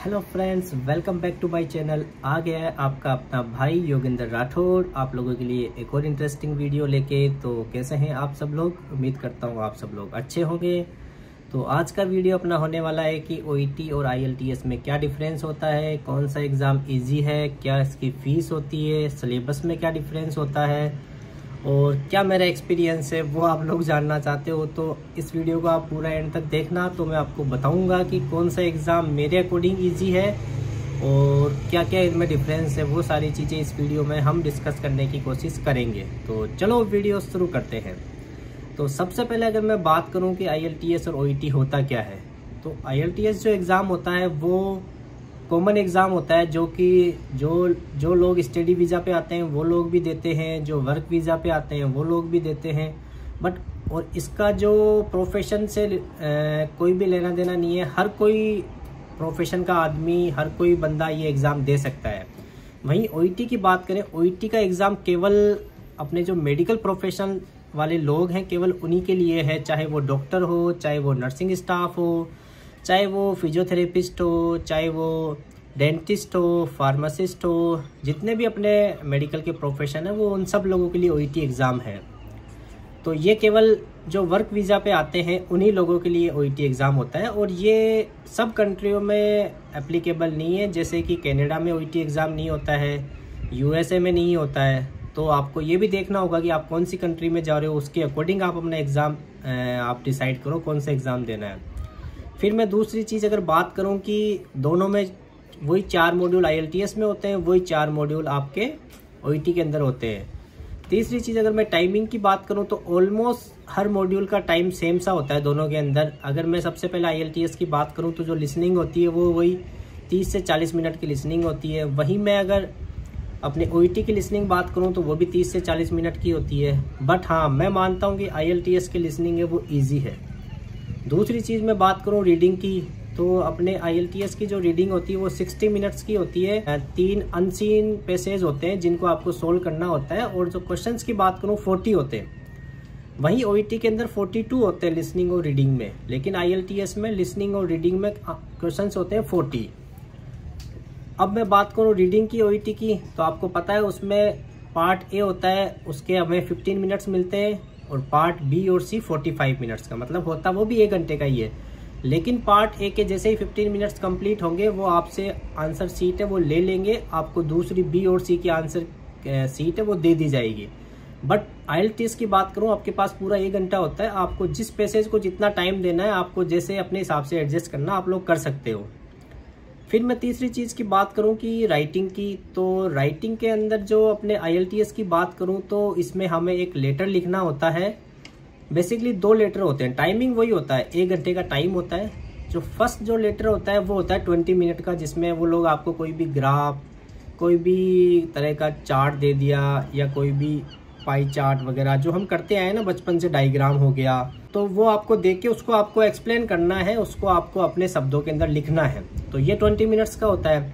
Hello friends, welcome back to my channel. आ गया है आपका अपना भाई योगेंद्र राठौड़ आप लोगों के लिए एक और इंटरेस्टिंग वीडियो लेके। तो कैसे हैं आप सब लोग? उम्मीद करता हूँ आप सब लोग अच्छे होंगे। तो आज का वीडियो अपना होने वाला है कि ओईटी और आईएलटीएस में क्या डिफरेंस होता है, कौन सा एग्ज़ाम इजी है, क्या इसकी फ़ीस होती है, सिलेबस में क्या डिफरेंस होता है और क्या मेरा एक्सपीरियंस है वो आप लोग जानना चाहते हो तो इस वीडियो को आप पूरा एंड तक देखना। तो मैं आपको बताऊंगा कि कौन सा एग्ज़ाम मेरे अकॉर्डिंग इजी है और क्या क्या इनमें डिफरेंस है, वो सारी चीज़ें इस वीडियो में हम डिस्कस करने की कोशिश करेंगे। तो चलो वीडियो शुरू करते हैं। तो सबसे पहले अगर मैं बात करूं कि आईएलटीएस और ओईटी होता क्या है, तो आईएलटीएस जो एग्ज़ाम होता है वो कॉमन एग्ज़ाम होता है जो कि जो लोग स्टडी वीज़ा पे आते हैं वो लोग भी देते हैं, जो वर्क वीज़ा पे आते हैं वो लोग भी देते हैं। बट और इसका जो प्रोफेशन से कोई भी लेना देना नहीं है। हर कोई प्रोफेशन का आदमी, हर कोई बंदा ये एग्ज़ाम दे सकता है। वहीं ओईटी की बात करें, ओईटी का एग्ज़ाम केवल अपने जो मेडिकल प्रोफेशन वाले लोग हैं केवल उन्हीं के लिए है, चाहे वो डॉक्टर हो, चाहे वो नर्सिंग स्टाफ हो, चाहे वो फिजियोथेरेपिस्ट हो, चाहे वो डेंटिस्ट हो, फार्मासिस्ट हो, जितने भी अपने मेडिकल के प्रोफेशन है वो उन सब लोगों के लिए ओईटी एग्ज़ाम है। तो ये केवल जो वर्क वीज़ा पे आते हैं उन्हीं लोगों के लिए ओईटी एग्ज़ाम होता है और ये सब कंट्रियों में एप्लीकेबल नहीं है। जैसे कि कनाडा में ओईटी एग्ज़ाम नहीं होता है, यूएसए में नहीं होता है। तो आपको ये भी देखना होगा कि आप कौन सी कंट्री में जा रहे हो, उसके अकॉर्डिंग आप अपना एग्ज़ाम आप डिसाइड करो कौन सा एग्ज़ाम देना है। फिर मैं दूसरी चीज़ अगर बात करूं कि दोनों में वही 4 मॉड्यूल आईएलटीएस में होते हैं, वही 4 मॉड्यूल आपके ओईटी के अंदर होते हैं। तीसरी चीज़ अगर मैं टाइमिंग की बात करूं तो ऑलमोस्ट हर मॉड्यूल का टाइम सेम सा होता है दोनों के अंदर। अगर मैं सबसे पहले आईएलटीएस की बात करूं तो जो लिसनिंग होती है वो वही 30 से 40 मिनट की लिसनिंग होती है। वहीं मैं अगर अपने ओईटी की लिसनिंग बात करूं तो वो भी 30 से 40 मिनट की होती है। बट हाँ, मैं मानता हूँ कि आईएलटीएस की लिसनिंग है वो ईजी है। दूसरी चीज़ मैं बात करूं रीडिंग की, तो अपने आईएलटीएस की जो रीडिंग होती है वो 60 मिनट्स की होती है। 3 अनसीन पैसेज होते हैं जिनको आपको सोल्व करना होता है और जो क्वेश्चंस की बात करूं 40 होते हैं। वहीं ओईटी के अंदर 42 होते हैं लिसनिंग और रीडिंग में, लेकिन आईएलटीएस में लिसनिंग और रीडिंग में क्वेश्चंस होते हैं 40। अब मैं बात करूँ रीडिंग की ओईटी की, तो आपको पता है उसमें पार्ट ए होता है, उसके हमें 15 मिनट्स मिलते हैं और पार्ट बी और सी 45 मिनट्स का, मतलब होता वो भी 1 घंटे का ही है। लेकिन पार्ट ए के जैसे ही 15 मिनट्स कंप्लीट होंगे वो आपसे आंसर सीट है वो ले लेंगे, आपको दूसरी बी और सी की आंसर सीट है वो दे दी जाएगी। बट आईएलटीएस की बात करूं, आपके पास पूरा 1 घंटा होता है, आपको जिस पैसेज को जितना टाइम देना है आपको जैसे अपने हिसाब से एडजस्ट करना आप लोग कर सकते हो। फिर मैं तीसरी चीज़ की बात करूं कि राइटिंग की, तो राइटिंग के अंदर जो अपने आईएलटीएस की बात करूं तो इसमें हमें एक लेटर लिखना होता है। बेसिकली 2 लेटर होते हैं, टाइमिंग वही होता है, 1 घंटे का टाइम होता है। जो फर्स्ट जो लेटर होता है वो होता है 20 मिनट का, जिसमें वो लोग आपको कोई भी ग्राफ, कोई भी तरह का चार्ट दे दिया या कोई भी पाई चार्ट वगैरह जो हम करते आए ना बचपन से, डायग्राम हो गया, तो वो आपको देख के उसको आपको एक्सप्लेन करना है, उसको आपको अपने शब्दों के अंदर लिखना है। तो ये 20 मिनट्स का होता है।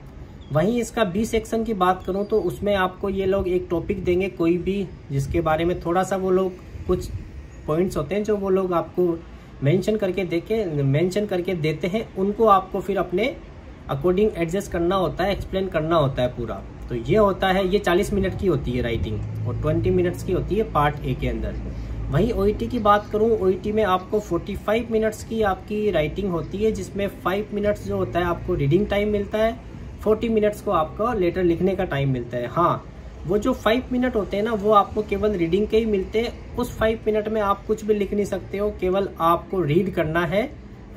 वहीं इसका बी सेक्शन की बात करूं तो उसमें आपको ये लोग एक टॉपिक देंगे कोई भी, जिसके बारे में थोड़ा सा वो लोग कुछ पॉइंट्स होते हैं जो वो लोग आपको मेंशन करके देते हैं, उनको आपको फिर अपने अकॉर्डिंग एडजस्ट करना होता है, एक्सप्लेन करना होता है पूरा। तो ये होता है, ये 40 मिनट की होती है राइटिंग और 20 मिनट्स की होती है पार्ट ए के अंदर। वहीं ओईटी की बात करूं, ओईटी में आपको 45 मिनट्स की आपकी राइटिंग होती है, जिसमें 5 मिनट्स जो होता है आपको रीडिंग टाइम मिलता है, 40 मिनट्स को आपका लेटर लिखने का टाइम मिलता है। हाँ, वो जो 5 मिनट होते हैं ना वो आपको केवल रीडिंग के ही मिलते हैं। उस 5 मिनट में आप कुछ भी लिख नहीं सकते हो, केवल आपको रीड करना है।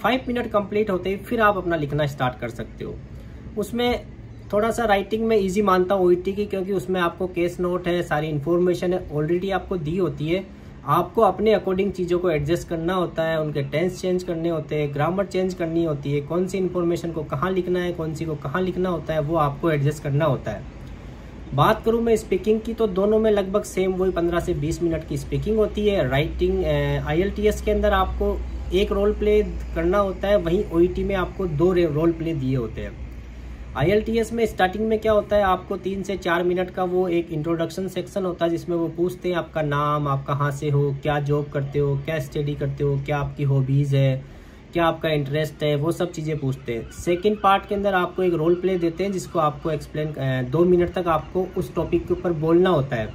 5 मिनट कंप्लीट होते ही फिर आप अपना लिखना स्टार्ट कर सकते हो। उसमें थोड़ा सा राइटिंग में इजी मानता हूँ ओईटी की, क्योंकि उसमें आपको केस नोट है, सारी इन्फॉर्मेशन है ऑलरेडी आपको दी होती है। आपको अपने अकॉर्डिंग चीज़ों को एडजस्ट करना होता है, उनके टेंस चेंज करने होते हैं, ग्रामर चेंज करनी होती है, कौन सी इन्फॉर्मेशन को कहाँ लिखना है, कौन सी को कहाँ लिखना होता है, वो आपको एडजस्ट करना होता है। बात करूं मैं स्पीकिंग की, तो दोनों में लगभग सेम वही 15 से 20 मिनट की स्पीकिंग होती है। राइटिंग आईएलटीएस के अंदर आपको 1 रोल प्ले करना होता है, वहीं ओईटी में आपको 2 रोल प्ले दिए होते हैं। आईएलटीएस में स्टार्टिंग में क्या होता है, आपको 3 से 4 मिनट का वो एक इंट्रोडक्शन सेक्शन होता है, जिसमें वो पूछते हैं आपका नाम, आप कहाँ से हो, क्या जॉब करते हो, क्या स्टडी करते हो, क्या आपकी हॉबीज़ है, क्या आपका इंटरेस्ट है, वो सब चीज़ें पूछते हैं। सेकंड पार्ट के अंदर आपको एक रोल प्ले देते हैं जिसको आपको एक्सप्लेन 2 मिनट तक आपको उस टॉपिक के ऊपर बोलना होता है।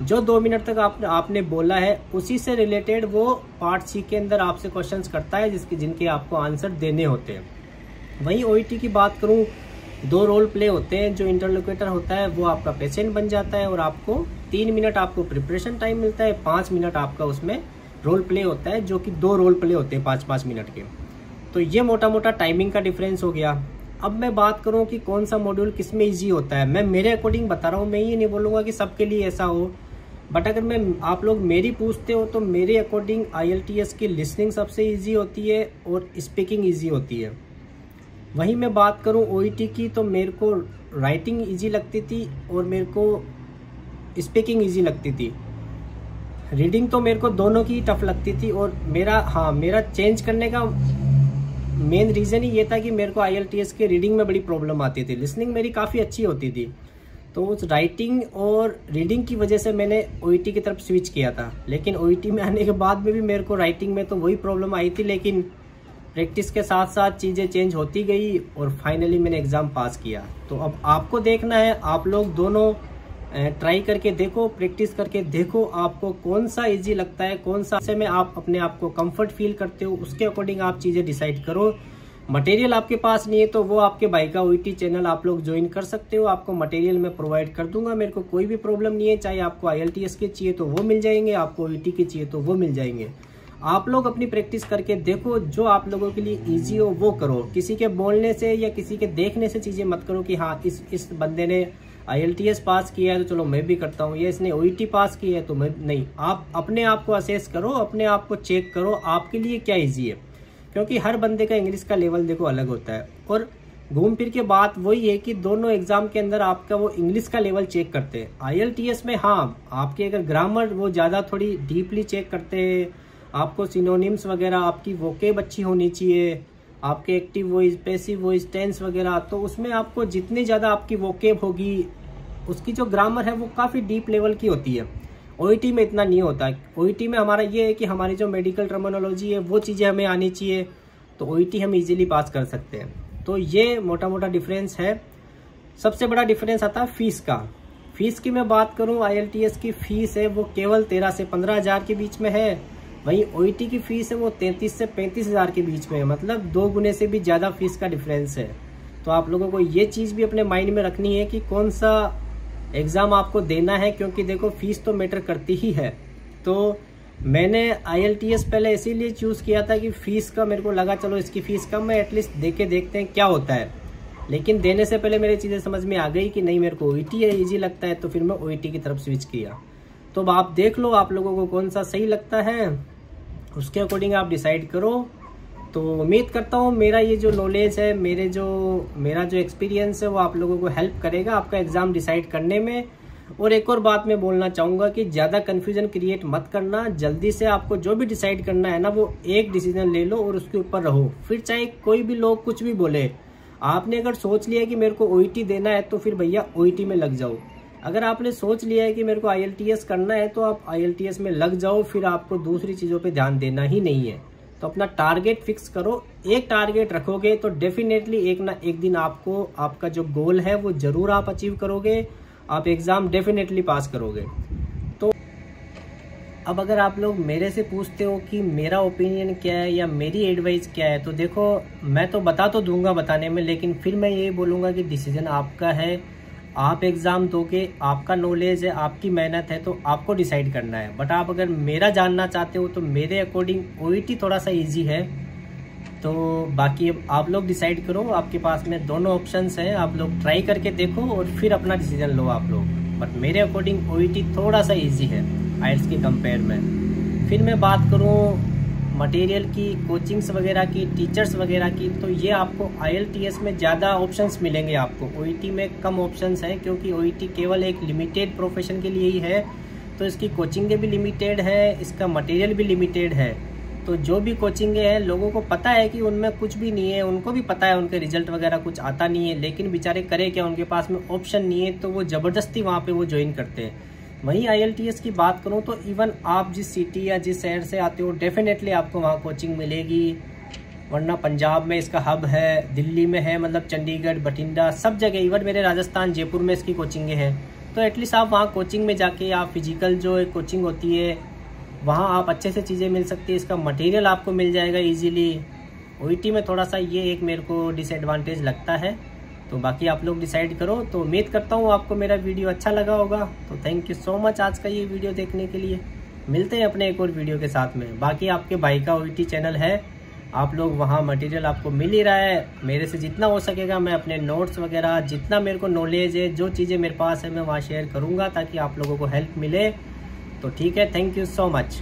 जो 2 मिनट तक आपने बोला है उसी से रिलेटेड वो पार्ट सी के अंदर आपसे क्वेश्चंस करता है जिनके आपको आंसर देने होते हैं। वहीं ओईटी की बात करूं, 2 रोल प्ले होते हैं। जो इंटरलोकेटर होता है वो आपका पेशेंट बन जाता है और आपको 3 मिनट आपको प्रिपरेशन टाइम मिलता है, 5 मिनट आपका उसमें रोल प्ले होता है, जो कि 2 रोल प्ले होते हैं 5-5 मिनट के। तो ये मोटा मोटा टाइमिंग का डिफरेंस हो गया। अब मैं बात करूं कि कौन सा मॉड्यूल किस में ईजी होता है, मैं मेरे अकॉर्डिंग बता रहा हूँ। मैं ये नहीं बोलूँगा कि सबके लिए ऐसा हो, बट अगर आप लोग मेरी पूछते हो तो मेरे अकॉर्डिंग IELTS की लिसनिंग सबसे ईजी होती है और स्पीकिंग ईजी होती है। वहीं मैं बात करूं OET की तो मेरे को राइटिंग ईजी लगती थी और मेरे को स्पीकिंग ईजी लगती थी। रीडिंग तो मेरे को दोनों की टफ लगती थी और मेरा चेंज करने का मेन रीज़न ही ये था कि मेरे को IELTS के रीडिंग में बड़ी प्रॉब्लम आती थी, लिसनिंग मेरी काफ़ी अच्छी होती थी। तो उस राइटिंग और रीडिंग की वजह से मैंने OET की तरफ स्विच किया था। लेकिन OET में आने के बाद में भी मेरे को राइटिंग में तो वही प्रॉब्लम आई थी, लेकिन प्रैक्टिस के साथ साथ चीज़ें चेंज होती गई और फाइनली मैंने एग्ज़ाम पास किया। तो अब आपको देखना है, आप लोग दोनों ट्राई करके देखो, प्रैक्टिस करके देखो आपको कौन सा इजी लगता है, कौन सा से में आप अपने आप को कंफर्ट फील करते हो, उसके अकॉर्डिंग आप चीज़ें डिसाइड करो। मटेरियल आपके पास नहीं है तो वो आपके भाई का OET चैनल आप लोग ज्वाइन कर सकते हो, आपको मटेरियल मैं प्रोवाइड कर दूंगा, मेरे को कोई भी प्रॉब्लम नहीं है। चाहे आपको IELTS के चाहिए तो वो मिल जाएंगे, आपको OET के चाहिए तो वो मिल जाएंगे। आप लोग अपनी प्रैक्टिस करके देखो, जो आप लोगों के लिए ईजी हो वो करो। किसी के बोलने से या किसी के देखने से चीज़ें मत करो कि हाँ इस बंदे ने IELTS पास किया है तो चलो मैं भी करता हूँ, या इसने OET पास किया है तो मैं नहीं। आप अपने आप को असेस करो, अपने आप को चेक करो आपके लिए क्या ईजी है, क्योंकि हर बंदे का इंग्लिश का लेवल देखो अलग होता है। और घूम फिर के बात वही है कि दोनों एग्जाम के अंदर आपका वो इंग्लिश का लेवल चेक करते हैं। IELTS में आपके अगर ग्रामर वो ज़्यादा थोड़ी डीपली चेक करते हैं, आपको सिनोनिम्स वगैरह, आपकी वोकेब अच्छी होनी चाहिए, आपके active voice, passive voice, tense वगैरह, तो उसमें आपको जितनी ज़्यादा आपकी वोकेब होगी उसकी जो ग्रामर है वो काफ़ी डीप लेवल की होती है। OET में इतना नहीं होता। OET में हमारा ये है कि हमारी जो मेडिकल टर्मिनोलॉजी है वो चीज़ें हमें आनी चाहिए, तो OET हम इजीली पास कर सकते हैं। तो ये मोटा मोटा डिफरेंस है। सबसे बड़ा डिफरेंस आता है फीस का। फीस की मैं बात करूं, IELTS की फीस है वो केवल 13 से 15 हज़ार के बीच में है। वहीं OET की फीस है वो 33 से 35 हज़ार के बीच में है, मतलब 2 गुने से भी ज़्यादा फीस का डिफरेंस है। तो आप लोगों को ये चीज़ भी अपने माइंड में रखनी है कि कौन सा एग्ज़ाम आपको देना है, क्योंकि देखो फीस तो मैटर करती ही है। तो मैंने IELTS पहले इसीलिए चूज़ किया था कि फ़ीस का मेरे को लगा चलो इसकी फ़ीस कम है, एटलीस्ट देके देखते हैं क्या होता है। लेकिन देने से पहले मेरी चीज़ें समझ में आ गई कि नहीं मेरे को OET है, ईजी लगता है, तो फिर मैं OET की तरफ स्विच किया। तो अब आप देख लो आप लोगों को कौन सा सही लगता है, उसके अकॉर्डिंग आप डिसाइड करो। तो उम्मीद करता हूँ मेरा ये जो नॉलेज है, मेरा जो एक्सपीरियंस है वो आप लोगों को हेल्प करेगा आपका एग्ज़ाम डिसाइड करने में। और एक और बात मैं बोलना चाहूँगा कि ज़्यादा कन्फ्यूजन क्रिएट मत करना, जल्दी से आपको जो भी डिसाइड करना है ना वो एक डिसीजन ले लो और उसके ऊपर रहो। फिर चाहे कोई भी लोग कुछ भी बोले, आपने अगर सोच लिया है कि मेरे को OET देना है तो फिर भैया OET में लग जाओ। अगर आपने सोच लिया है कि मेरे को IELTS करना है तो आप IELTS में लग जाओ, फिर आपको दूसरी चीज़ों पे ध्यान देना ही नहीं है। तो अपना टारगेट फिक्स करो, एक टारगेट रखोगे तो डेफिनेटली एक ना एक दिन आपको आपका जो गोल है वो ज़रूर आप अचीव करोगे, आप एग्ज़ाम डेफिनेटली पास करोगे। तो अब अगर आप लोग मेरे से पूछते हो कि मेरा ओपिनियन क्या है या मेरी एडवाइस क्या है, तो देखो मैं तो बता तो दूंगा बताने में, लेकिन फिर मैं ये बोलूँगा कि डिसीजन आपका है। आप एग्ज़ाम दोगे, आपका नॉलेज है, आपकी मेहनत है, तो आपको डिसाइड करना है। बट आप अगर मेरा जानना चाहते हो तो मेरे अकॉर्डिंग OET थोड़ा सा इजी है। तो बाकी अब आप लोग डिसाइड करो, आपके पास में दोनों ऑप्शंस हैं, आप लोग ट्राई करके देखो और फिर अपना डिसीजन लो आप लोग। बट मेरे अकॉर्डिंग OET थोड़ा सा इजी है IELTS के कंपेयर में। फिर मैं बात करूँ मटेरियल की, कोचिंग्स वगैरह की, टीचर्स वगैरह की, तो ये आपको IELTS में ज़्यादा ऑप्शंस मिलेंगे, आपको OET में कम ऑप्शंस हैं, क्योंकि OET केवल एक लिमिटेड प्रोफेशन के लिए ही है। तो इसकी कोचिंगें भी लिमिटेड है, इसका मटेरियल भी लिमिटेड है। तो जो भी कोचिंगें हैं लोगों को पता है कि उनमें कुछ भी नहीं है, उनको भी पता है उनके रिजल्ट वगैरह कुछ आता नहीं है, लेकिन बेचारे करे क्या, उनके पास में ऑप्शन नहीं है, तो वो ज़बरदस्ती वहाँ पे वो ज्वाइन करते हैं। वहीं IELTS की बात करूँ तो इवन आप जिस सिटी या जिस शहर से आते हो डेफिनेटली आपको वहाँ कोचिंग मिलेगी। वरना पंजाब में इसका हब है, दिल्ली में है, मतलब चंडीगढ़, बठिंडा, सब जगह, इवन मेरे राजस्थान जयपुर में इसकी कोचिंगें हैं। तो एटलीस्ट आप वहाँ कोचिंग में जाके आप फिजिकल जो एक कोचिंग होती है वहाँ आप अच्छे से चीज़ें मिल सकती है, इसका मटेरियल आपको मिल जाएगा इजीली। ओईटी में थोड़ा सा ये एक मेरे को डिसएडवांटेज लगता है, तो बाकी आप लोग डिसाइड करो। तो उम्मीद करता हूँ आपको मेरा वीडियो अच्छा लगा होगा। तो थैंक यू सो मच आज का ये वीडियो देखने के लिए। मिलते हैं अपने एक और वीडियो के साथ में। बाकी आपके भाई का ओईटी चैनल है, आप लोग वहाँ मटेरियल आपको मिल ही रहा है। मेरे से जितना हो सकेगा मैं अपने नोट्स वगैरह, जितना मेरे को नॉलेज है, जो चीज़ें मेरे पास है, मैं वहाँ शेयर करूँगा ताकि आप लोगों को हेल्प मिले। तो ठीक है, थैंक यू सो मच।